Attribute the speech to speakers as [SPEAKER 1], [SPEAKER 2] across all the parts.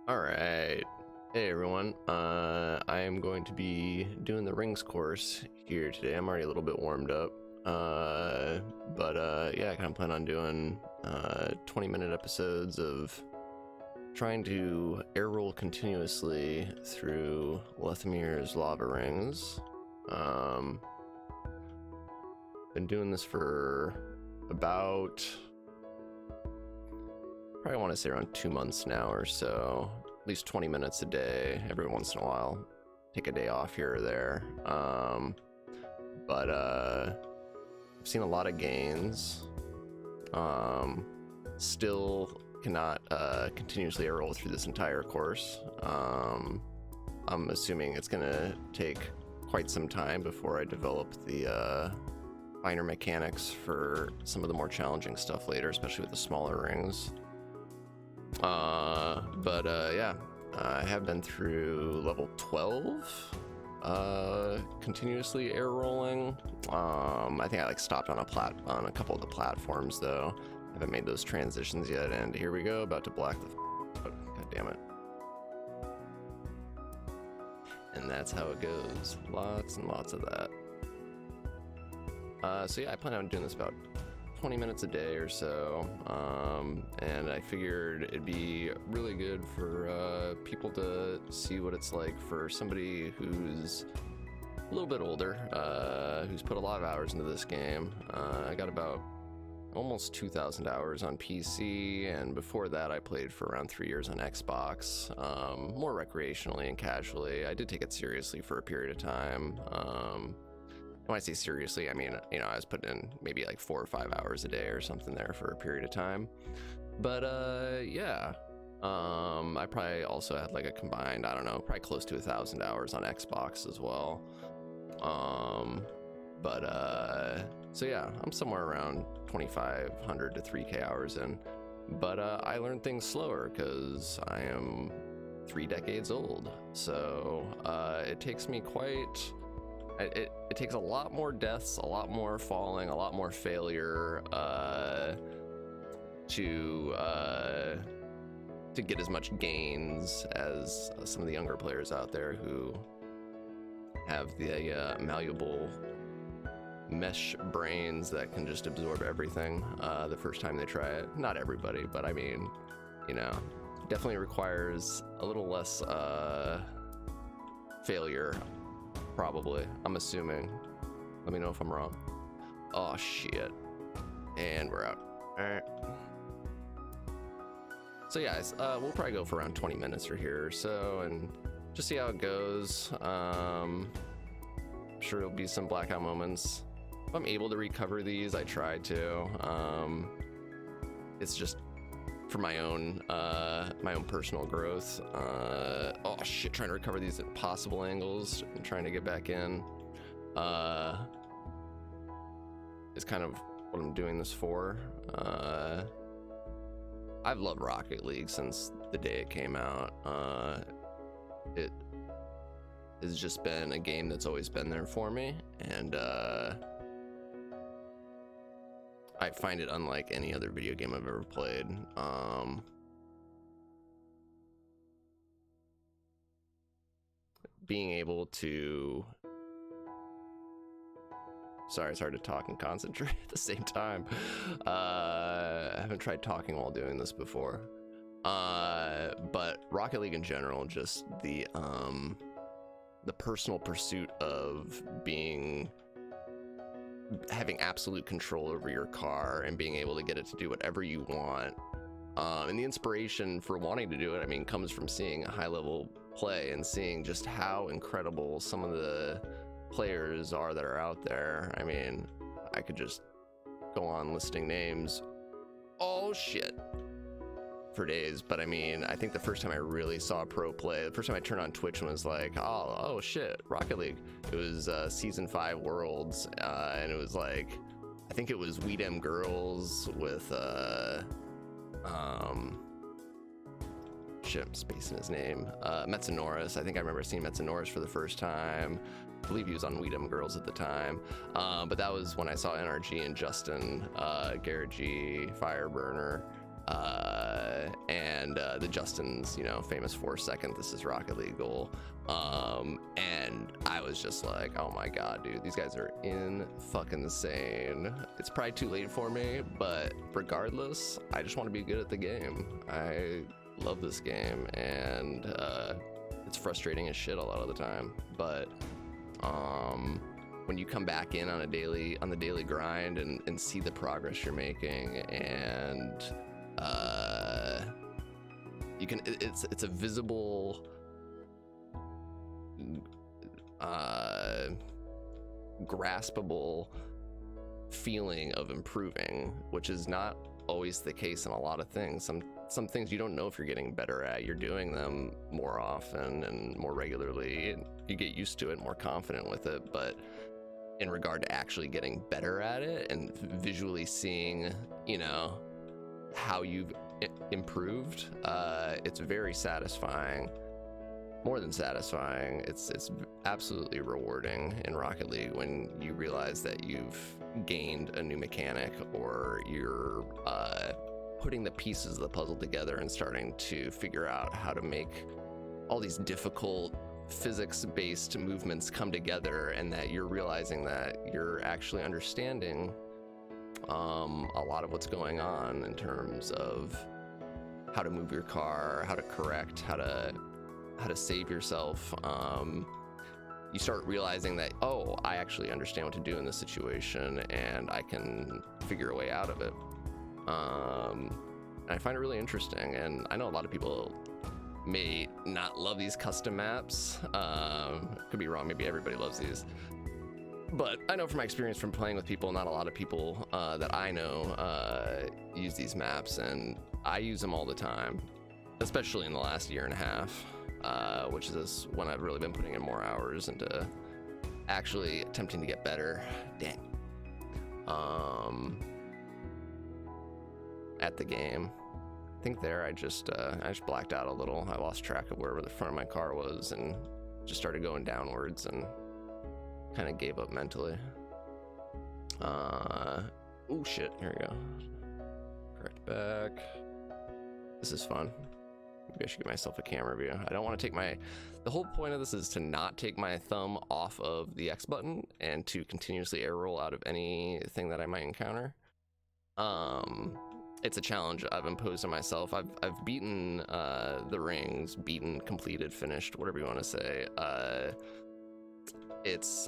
[SPEAKER 1] All right. Hey everyone. I am going to be doing the rings course here today. I'm already a little bit warmed up. Yeah, I kind of plan on doing 20-minute episodes of trying to air roll continuously through Lethamyr's lava rings. Been doing this for about probably want to say around 2 months now or so, at least 20 minutes a day, every once in a while, take a day off here or there. I've seen a lot of gains. Still cannot continuously roll through this entire course. I'm assuming it's gonna take quite some time before I develop the finer mechanics for some of the more challenging stuff later, especially with the smaller rings. Yeah, I have been through level 12, continuously air rolling. I think I stopped on a couple of the platforms though. I haven't made those transitions yet, and here we go, about to black the out. God damn it. And that's how it goes. Lots and lots of that. So yeah, I plan on doing this about 20 minutes a day or so, and I figured it'd be really good for people to see what it's like for somebody who's a little bit older, who's put a lot of hours into this game. I got about almost 2,000 hours on PC, and before that I played for around 3 years on Xbox, more recreationally and casually. I did take it seriously for a period of time. When I say seriously, I mean, I was putting in maybe like 4 or 5 hours a day or something there for a period of time. But yeah, I probably also had like a combined, I don't know, probably close to 1,000 hours on Xbox as well. So yeah, I'm somewhere around 2,500 to 3K hours in. But I learned things slower because I am 3 decades old. So it takes me quite... It takes a lot more deaths, a lot more falling, a lot more failure to get as much gains as some of the younger players out there who have the malleable mesh brains that can just absorb everything the first time they try it. Not everybody, but I mean, definitely requires a little less failure. Probably, I'm assuming. Let me know if I'm wrong. Oh shit. And we're out. Alright. So yeah, we'll probably go for around 20 minutes or here or so and just see how it goes. I'm sure there'll be some blackout moments. If I'm able to recover these, I try to. It's just for my own personal growth. Oh shit, trying to recover these at possible angles and trying to get back in is kind of what I'm doing this for. I've loved Rocket League since the day it came out. It has just been a game that's always been there for me, and I find it unlike any other video game I've ever played. Being able to... Sorry, it's hard to talk and concentrate at the same time. I haven't tried talking while doing this before. But Rocket League in general, just the personal pursuit of having absolute control over your car and being able to get it to do whatever you want, and the inspiration for wanting to do it, I mean, comes from seeing a high level play and seeing just how incredible some of the players are that are out there. I mean, I could just go on listing names, oh shit, for days. But I mean, I think the first time I really saw a pro play, the first time I turned on Twitch and was like, oh shit, Rocket League, it was season 5 Worlds, and it was like, I think it was We Dem Girls with shit, I'm spacing his name, Metzonoris. I think I remember seeing Metzonoris for the first time. I believe he was on We Dem Girls at the time, but that was when I saw NRG and Justin, Garrett G, Fireburner, and the Justin's, you know, famous 4-second "This is Rocket League" goal. And I was just like, oh my god, dude, these guys are insane. It's probably too late for me, but regardless, I just want to be good at the game. I love this game, and it's frustrating as shit a lot of the time, but when you come back in on the daily grind and see the progress you're making, and you can, it's a visible graspable feeling of improving, which is not always the case in a lot of things. Some things you don't know if you're getting better at. You're doing them more often and more regularly, and you get used to it, more confident with it. But in regard to actually getting better at it and visually seeing, you know, how you've improved, it's very satisfying. More than satisfying, it's absolutely rewarding in Rocket League when you realize that you've gained a new mechanic, or you're putting the pieces of the puzzle together and starting to figure out how to make all these difficult physics-based movements come together, and that you're realizing that you're actually understanding a lot of what's going on in terms of how to move your car, how to correct, how to save yourself. You start realizing that, oh, I actually understand what to do in this situation, and I can figure a way out of it. And I find it really interesting, and I know a lot of people may not love these custom maps. Could be wrong, maybe everybody loves these. But I know from my experience from playing with people, not a lot of people that I know use these maps, and I use them all the time, especially in the last year and a half. Which is when I've really been putting in more hours into actually attempting to get better. Dang. At the game. I think there I just blacked out a little. I lost track of where the front of my car was and just started going downwards and kind of gave up mentally. Oh shit, here we go. Correct back. This is fun. Maybe I should give myself a camera view. I don't want to take the whole point of this is to not take my thumb off of the X button and to continuously air roll out of anything that I might encounter. It's a challenge I've imposed on myself. I've beaten the rings, completed, finished, whatever you want to say. It's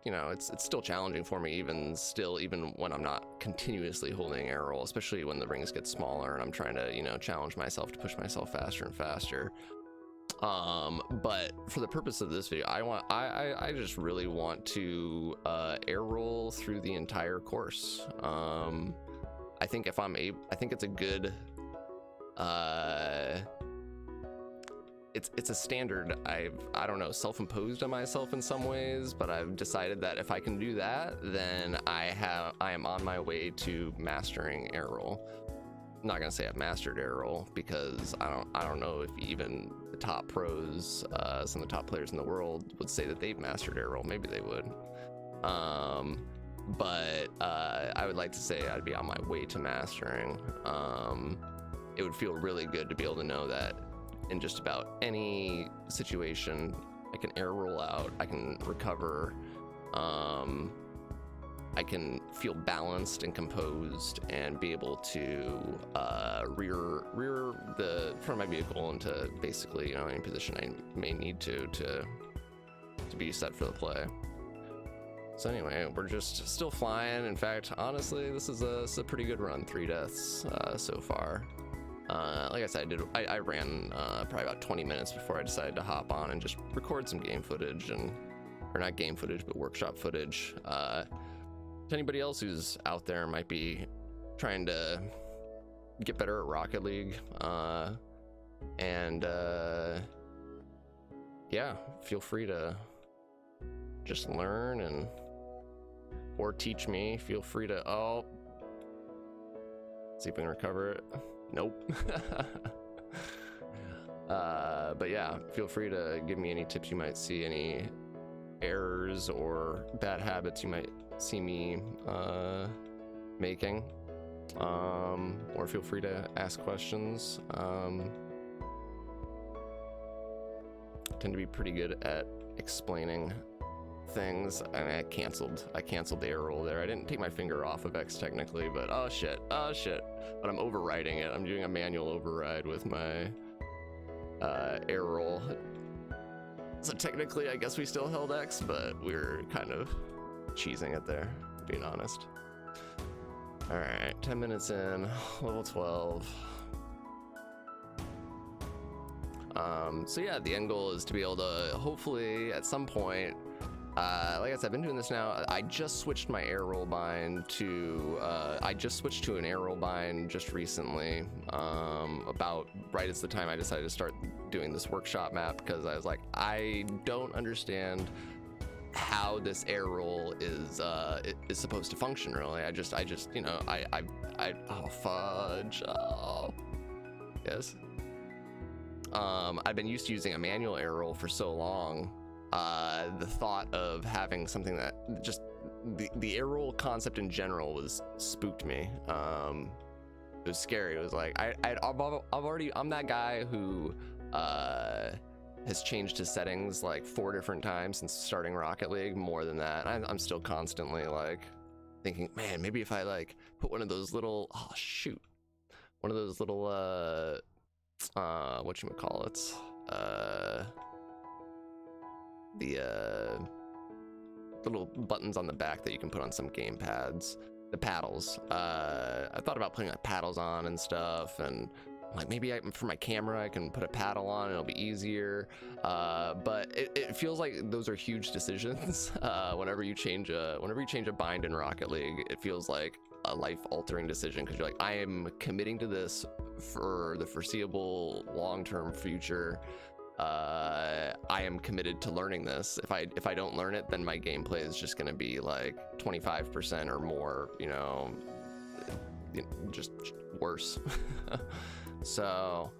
[SPEAKER 1] you know, it's still challenging for me even when I'm not continuously holding air roll, especially when the rings get smaller and I'm trying to, you know, challenge myself to push myself faster and faster. But for the purpose of this video, I just really want to air roll through the entire course. I think if I'm able, I think it's a good it's a standard I don't know, self-imposed on myself in some ways, but I've decided that if I can do that, then I am on my way to mastering air roll. I'm not gonna say I've mastered air roll because I don't know if even the top pros, some of the top players in the world would say that they've mastered air roll. Maybe they would. But I would like to say I'd be on my way to mastering. It would feel really good to be able to know that in just about any situation, I can air roll out, I can recover, I can feel balanced and composed and be able to rear the front of my vehicle into basically, you know, any position I may need to be set for the play. So anyway, we're just still flying. In fact, honestly, this is a pretty good run. 3 deaths so far. Like I said, I ran probably about 20 minutes before I decided to hop on and just record some game footage, or not game footage, but workshop footage. To anybody else who's out there might be trying to get better at Rocket League, and yeah, feel free to just learn or teach me. Feel free to, see if we can recover it. Nope. But yeah, feel free to give me any tips you might see, any errors or bad habits you might see me making. or feel free to ask questions. I tend to be pretty good at explaining things. I mean, I canceled the air roll there. I didn't take my finger off of X technically, but oh shit. But I'm overriding it. I'm doing a manual override with my air roll. So technically, I guess we still held X, but we're kind of cheesing it there, being honest. All right, 10 minutes in, level 12. So yeah, the end goal is to be able to hopefully at some point, like I said, I've been doing this now. I just switched my air roll bind to, an air roll bind just recently, about right as the time I decided to start doing this workshop map, because I was like, I don't understand how this air roll is supposed to function really. I just you know, oh fudge. Oh yes. I've been used to using a manual air roll for so long. The thought of having something that just the air roll concept in general was spooked me. It was scary. It was like I'm that guy who has changed his settings like 4 different times since starting Rocket League. More than that, I'm still constantly like thinking, man, maybe if I like put one of those little one of those little whatchamacallits, the little buttons on the back that you can put on some game pads, the paddles. I thought about putting like paddles on and stuff, and like maybe for my camera I can put a paddle on and it'll be easier, but it feels like those are huge decisions. Whenever you change a bind in Rocket League, it feels like a life-altering decision, because you're like, I am committing to this for the foreseeable long-term future. I am committed to learning this. If I don't learn it, then my gameplay is just going to be like 25% or more, you know, just worse. So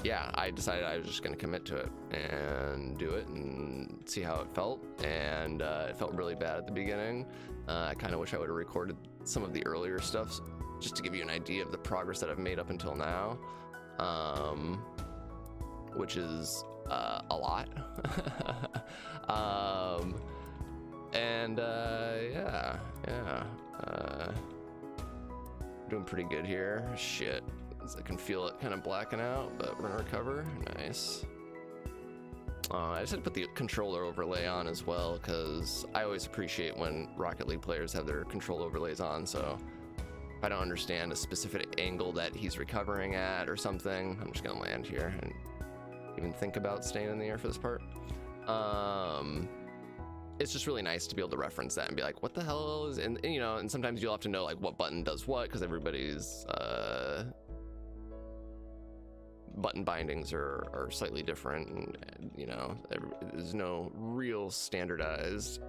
[SPEAKER 1] yeah, I decided I was just going to commit to it and do it and see how it felt. And it felt really bad at the beginning. I kind of wish I would have recorded some of the earlier stuff just to give you an idea of the progress that I've made up until now, which is a lot. Yeah, doing pretty good here. Shit, I can feel it kind of blacking out, but we're gonna recover. Nice. I just had to put the controller overlay on as well, because I always appreciate when Rocket League players have their control overlays on, so if I don't understand a specific angle that he's recovering at or something, I'm just gonna land here and even think about staying in the air for this part. It's just really nice to be able to reference that and be like, what the hell is, and you know, and sometimes you'll have to know like what button does what, because everybody's button bindings are slightly different, and you know, there's no real standardized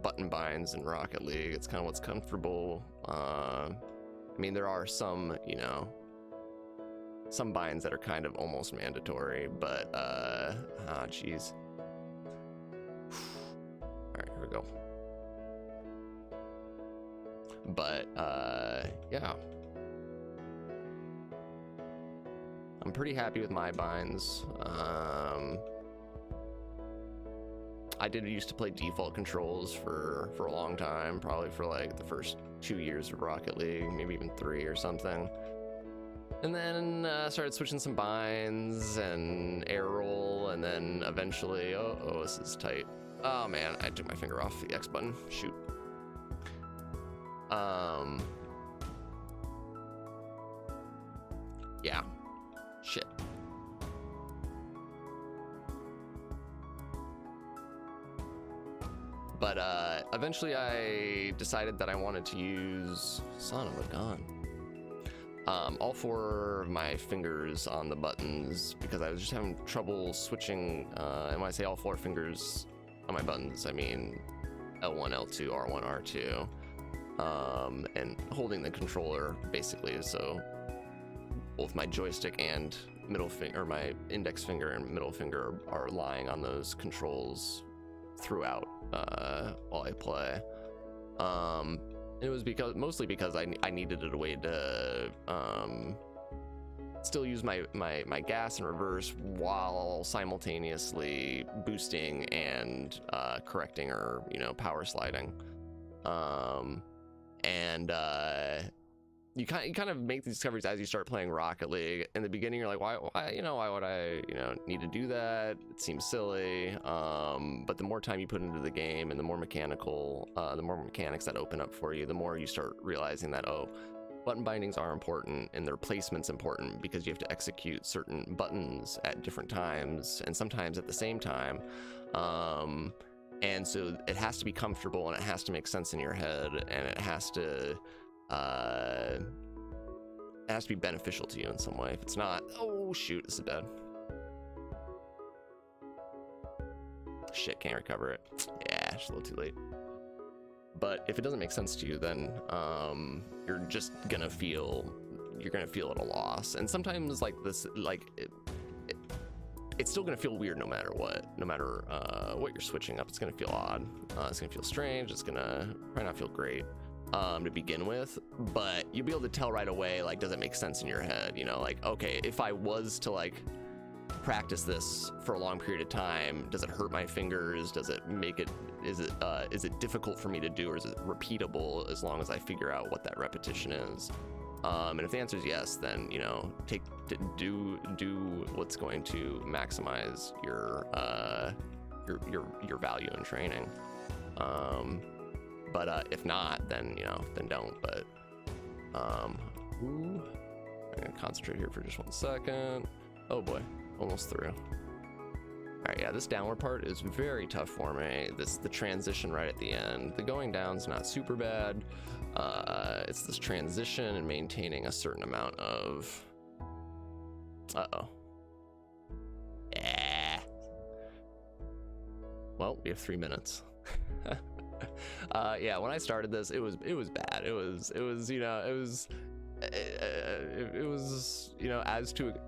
[SPEAKER 1] button binds in Rocket League. It's kind of what's comfortable. I mean, there are some, you know, some binds that are kind of almost mandatory, but geez. All right, here we go. But yeah, I'm pretty happy with my binds. I did used to play default controls for a long time, probably for like the first 2 years of Rocket League, maybe even 3 or something. And then started switching some binds and air roll, and then eventually, oh, this is tight. Oh man, I took my finger off the X button. Shoot. Yeah. Shit. But eventually I decided that I wanted to use, son of a gun, all 4 of my fingers on the buttons, because I was just having trouble switching, and when I say all 4 fingers on my buttons, I mean L1, L2, R1, R2, and holding the controller basically, so both my joystick and middle finger, or my index finger and middle finger, are lying on those controls throughout while I play. It was mostly because I needed a way to still use my gas and reverse while simultaneously boosting and correcting or power sliding. You kind of make these discoveries as you start playing Rocket League. In the beginning, you're like, why would I need to do that? It seems silly. But the more time you put into the game and the more mechanics that open up for you, the more you start realizing that, oh, button bindings are important and their placement's important because you have to execute certain buttons at different times and sometimes at the same time. And so it has to be comfortable and it has to make sense in your head, and it has to be beneficial to you in some way. If it's not, oh shoot, this is bad. Shit, can't recover it. Yeah, it's a little too late. But if it doesn't make sense to you, then you're just gonna feel at a loss. And sometimes like this, it's still gonna feel weird no matter what. No matter what you're switching up, it's gonna feel odd. It's gonna feel strange. It's gonna probably not feel great to begin with. But you'll be able to tell right away, like, does it make sense in your head? Like, okay, if I was to like practice this for a long period of time, does it hurt my fingers? Does it make it? Is it difficult for me to do, or is it repeatable as long as I figure out what that repetition is? And if the answer is yes, then do what's going to maximize your value in training. But if not, then then don't. But I'm gonna concentrate here for just 1 second. Oh boy, almost through. All right, yeah, this downward part is very tough for me. The transition right at the end. The going down's not super bad. It's this transition and maintaining a certain amount of. Yeah. Well, we have 3 minutes. Yeah, when I started this, it was bad. It was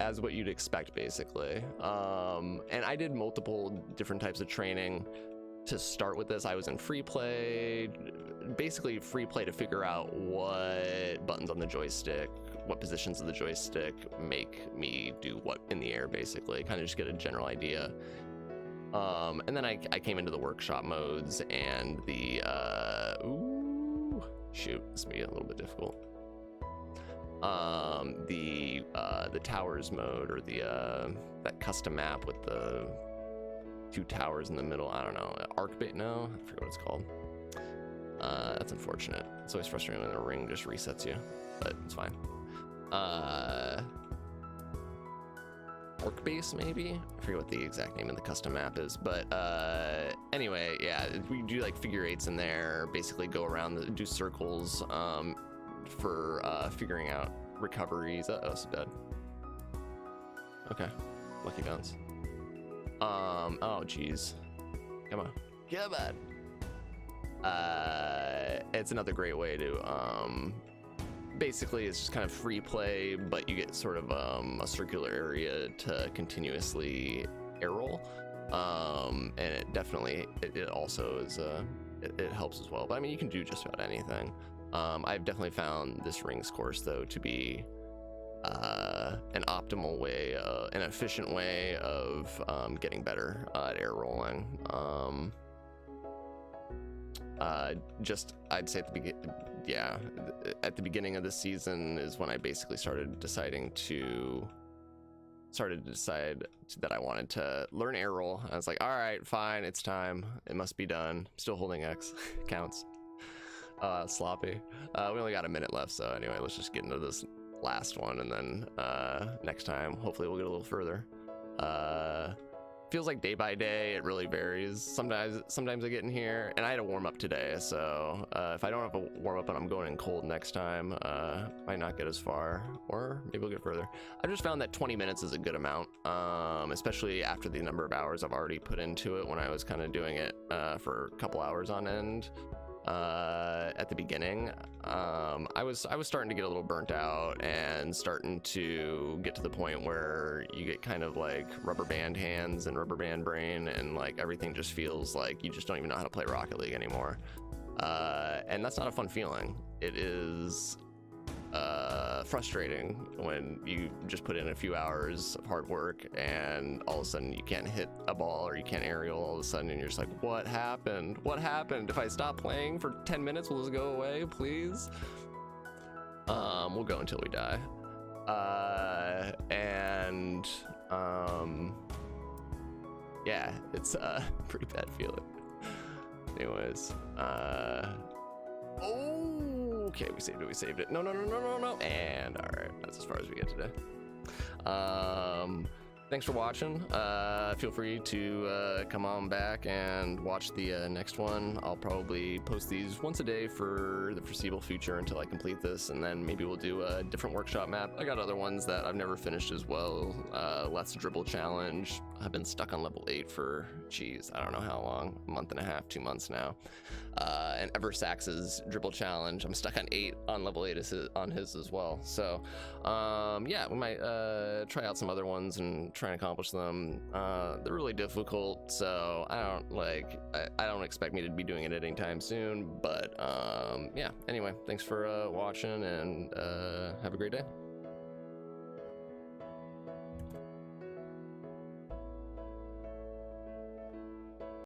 [SPEAKER 1] as what you'd expect, basically. And I did multiple different types of training to start with this. I was in free play, basically free play, to figure out what buttons on the joystick, what positions of the joystick make me do what in the air, basically, kind of just get a general idea. And then I came into the workshop modes and the this may be a little bit difficult. The towers mode, or that custom map with the 2 towers in the middle. I don't know, arc bait. No, I forget what it's called. That's unfortunate. It's always frustrating when the ring just resets you, but it's fine. Arc base, maybe? I forget what the exact name of the custom map is, but anyway, yeah, we do like figure 8s in there, basically go around, do circles for figuring out recoveries. It's dead. Okay, lucky guns. Oh geez, come on. It's another great way to basically, it's just kind of free play, but you get sort of a circular area to continuously air roll, and it definitely it also is it helps as well. But I mean, you can do just about anything. I've definitely found this rings course though to be an optimal way, an efficient way of getting better at air rolling. I'd say at the beginning of the season is when I basically started to decide that I wanted to learn air roll. I was like, all right, fine, it's time. It must be done. Still holding X. Counts. Sloppy. We only got a minute left, so anyway, let's just get into this last one, and then next time, hopefully we'll get a little further. Feels like day by day, it really varies. Sometimes I get in here, and I had a warm up today, so if I don't have a warm up and I'm going in cold next time, might not get as far, or maybe we'll get further. I've just found that 20 minutes is a good amount, especially after the number of hours I've already put into it when I was kind of doing it for a couple hours on end at the beginning. I was starting to get a little burnt out and starting to get to the point where you get kind of like rubber band hands and rubber band brain, and like everything just feels like you just don't even know how to play Rocket League anymore. And that's not a fun feeling. It is frustrating when you just put in a few hours of hard work and all of a sudden you can't hit a ball or you can't aerial all of a sudden, and you're just like, what happened? What happened? If I stop playing for 10 minutes, will this go away, please? We'll go until we die. Yeah, it's a pretty bad feeling. Anyways, okay, we saved it. No. And all right, that's as far as we get today. Thanks for watching. Feel free to come on back and watch the next one. I'll probably post these once a day for the foreseeable future until I complete this, and then maybe we'll do a different workshop map. I got other ones that I've never finished as well. Let's Dribble Challenge. I've been stuck on level 8 for, geez, I don't know how long, a month and a half, 2 months now. And Eversax's Dribble Challenge, I'm stuck on 8 on level 8 on his as well. So yeah, we might try out some other ones and try and accomplish them. They're really difficult, so I don't expect me to be doing it anytime soon, but yeah, anyway, thanks for watching, and have a great day.